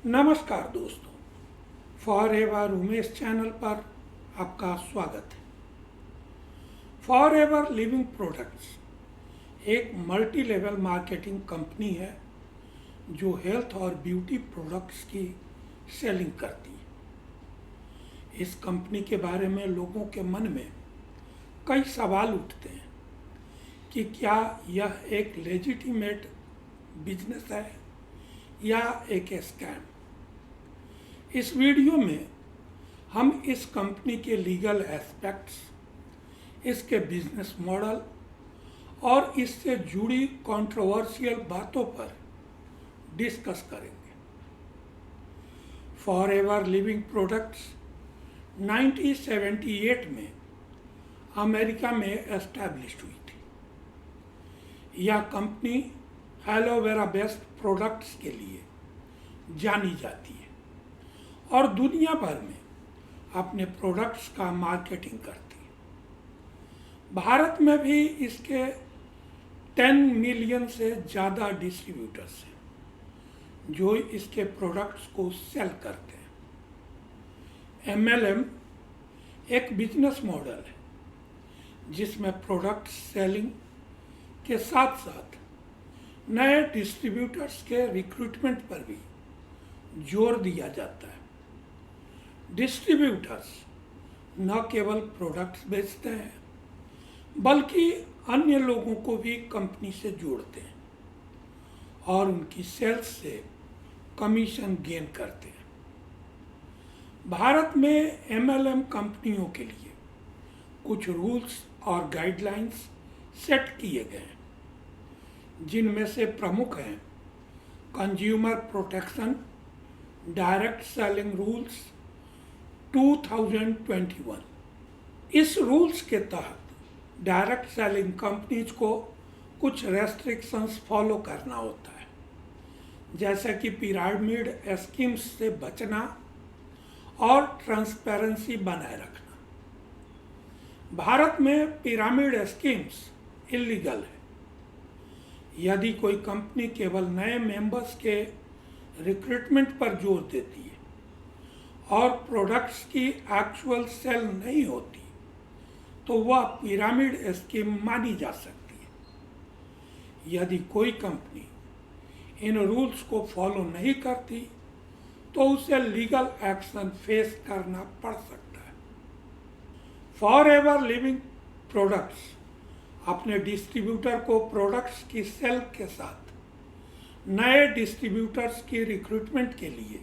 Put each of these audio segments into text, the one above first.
नमस्कार दोस्तों, for ever Umesh channel पर आपका स्वागत है। फॉर एवर लिविंग प्रोडक्ट्स एक मल्टी लेवल मार्केटिंग कंपनी है जो हेल्थ और ब्यूटी प्रोडक्ट्स की सेलिंग करती है। इस कंपनी के बारे में लोगों के मन में कई सवाल उठते हैं कि क्या यह एक लेजिटिमेट बिजनेस है या एक स्कैम। इस वीडियो में हम इस कंपनी के लीगल एस्पेक्ट्स, इसके बिजनेस मॉडल और इससे जुड़ी कंट्रोवर्शियल बातों पर डिस्कस करेंगे। फॉर एवर लिविंग प्रोडक्ट्स 1978 में अमेरिका में एस्टैब्लिश हुई थी। यह कंपनी एलोवेरा बेस्ड प्रोडक्ट्स के लिए जानी जाती है और दुनिया भर में अपने प्रोडक्ट्स का मार्केटिंग करती है। भारत में भी इसके 10 मिलियन से ज़्यादा डिस्ट्रीब्यूटर्स हैं जो इसके प्रोडक्ट्स को सेल करते हैं। MLM एक बिजनेस मॉडल है जिसमें प्रोडक्ट सेलिंग के साथ साथ नए डिस्ट्रीब्यूटर्स के रिक्रूटमेंट पर भी जोर दिया जाता है। डिस्ट्रीब्यूटर्स न केवल प्रोडक्ट्स बेचते हैं बल्कि अन्य लोगों को भी कंपनी से जोड़ते हैं और उनकी सेल्स से कमीशन गेन करते हैं। भारत में MLM कंपनियों के लिए कुछ रूल्स और गाइडलाइंस सेट किए गए हैं, जिनमें से प्रमुख हैं consumer protection direct selling rules 2021। इस रूल्स के तहत डायरेक्ट सेलिंग कंपनीज को कुछ रेस्ट्रिक्शंस फॉलो करना होता है, जैसे कि पिरामिड स्कीम्स से बचना और ट्रांसपेरेंसी बनाए रखना। भारत में पिरामिड स्कीम्स इलीगल है। यदि कोई कंपनी केवल नए मेंबर्स के रिक्रूटमेंट पर जोर देती है और प्रोडक्ट्स की एक्चुअल सेल नहीं होती तो वह पिरामिड स्कीम मानी जा सकती है। यदि कोई कंपनी इन रूल्स को फॉलो नहीं करती तो उसे लीगल एक्शन फेस करना पड़ सकता है। फॉर एवर लिविंग प्रोडक्ट्स अपने डिस्ट्रीब्यूटर को प्रोडक्ट्स की सेल के साथ नए डिस्ट्रीब्यूटर्स की रिक्रूटमेंट के लिए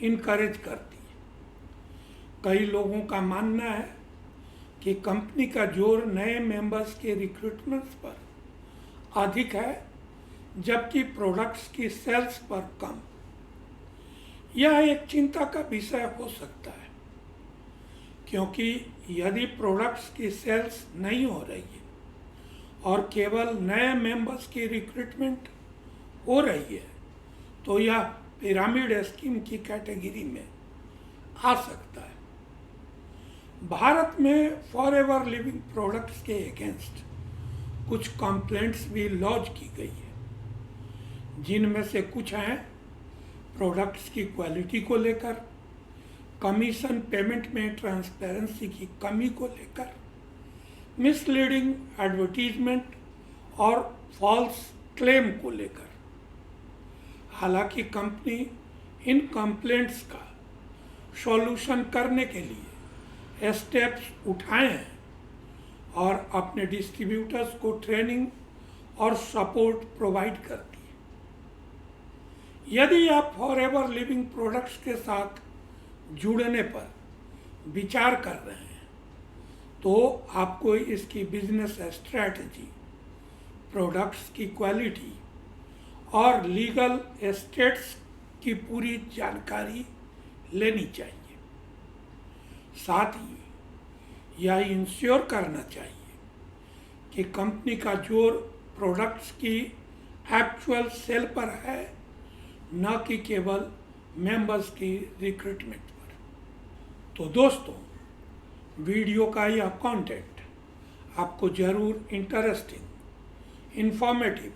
इनकरेज करती है। कई लोगों का मानना है कि कंपनी का जोर नए मेंबर्स के रिक्रूटमेंट पर अधिक है जबकि प्रोडक्ट्स की सेल्स पर कम। यह एक चिंता का विषय हो सकता है क्योंकि यदि प्रोडक्ट्स की सेल्स नहीं हो रही है और केवल नए मेंबर्स की रिक्रूटमेंट हो रही है तो यह पिरामिड स्कीम की कैटेगरी में आ सकता है। भारत में फॉर एवर लिविंग प्रोडक्ट्स के अगेंस्ट कुछ कंप्लेंट्स भी लॉन्च की गई है, जिनमें से कुछ हैं प्रोडक्ट्स की क्वालिटी को लेकर, कमीशन पेमेंट में ट्रांसपेरेंसी की कमी को लेकर, मिसलीडिंग एडवर्टीजमेंट और फॉल्स क्लेम को लेकर। हालांकि कंपनी इन कंप्लेंट्स का सॉल्यूशन करने के लिए स्टेप्स उठाए हैं और अपने डिस्ट्रीब्यूटर्स को ट्रेनिंग और सपोर्ट प्रोवाइड करती है। यदि आप फॉर एवर लिविंग प्रोडक्ट्स के साथ जुड़ने पर विचार कर रहे हैं तो आपको इसकी बिजनेस स्ट्रैटेजी, प्रोडक्ट्स की क्वालिटी और लीगल स्टेट्स की पूरी जानकारी लेनी चाहिए। साथ ही यह इंश्योर करना चाहिए कि कंपनी का जोर प्रोडक्ट्स की एक्चुअल सेल पर है, न कि केवल मेंबर्स की रिक्रूटमेंट पर। तो दोस्तों, वीडियो का यह कंटेंट आपको ज़रूर इंटरेस्टिंग, इंफॉर्मेटिव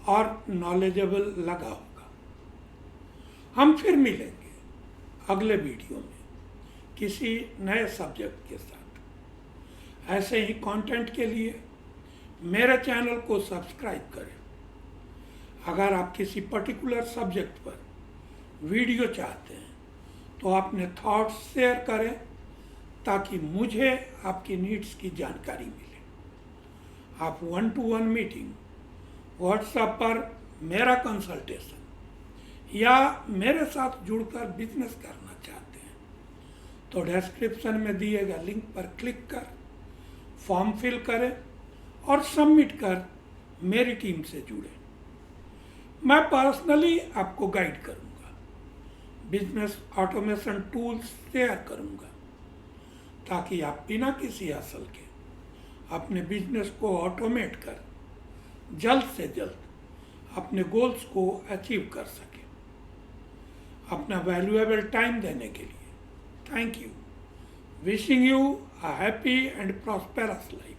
और नॉलेजेबल लगा होगा। हम फिर मिलेंगे अगले वीडियो में किसी नए सब्जेक्ट के साथ। ऐसे ही कंटेंट के लिए मेरे चैनल को सब्सक्राइब करें। अगर आप किसी पर्टिकुलर सब्जेक्ट पर वीडियो चाहते हैं तो अपने थॉट्स शेयर करें ताकि मुझे आपकी नीड्स की जानकारी मिले। आप 1-to-1 मीटिंग, व्हाट्सएप पर मेरा कंसल्टेशन या मेरे साथ जुड़कर बिजनेस करना चाहते हैं तो डिस्क्रिप्शन में दिए गए लिंक पर क्लिक कर फॉर्म फिल करें और सबमिट कर मेरी टीम से जुड़ें। मैं पर्सनली आपको गाइड करूंगा, बिजनेस ऑटोमेशन टूल्स शेयर करूंगा ताकि आप बिना किसी हासिल के अपने बिजनेस को ऑटोमेट कर जल्द से जल्द अपने गोल्स को अचीव कर सके। अपना वैल्यूएबल टाइम देने के लिए thank you. Wishing you a happy and prosperous life.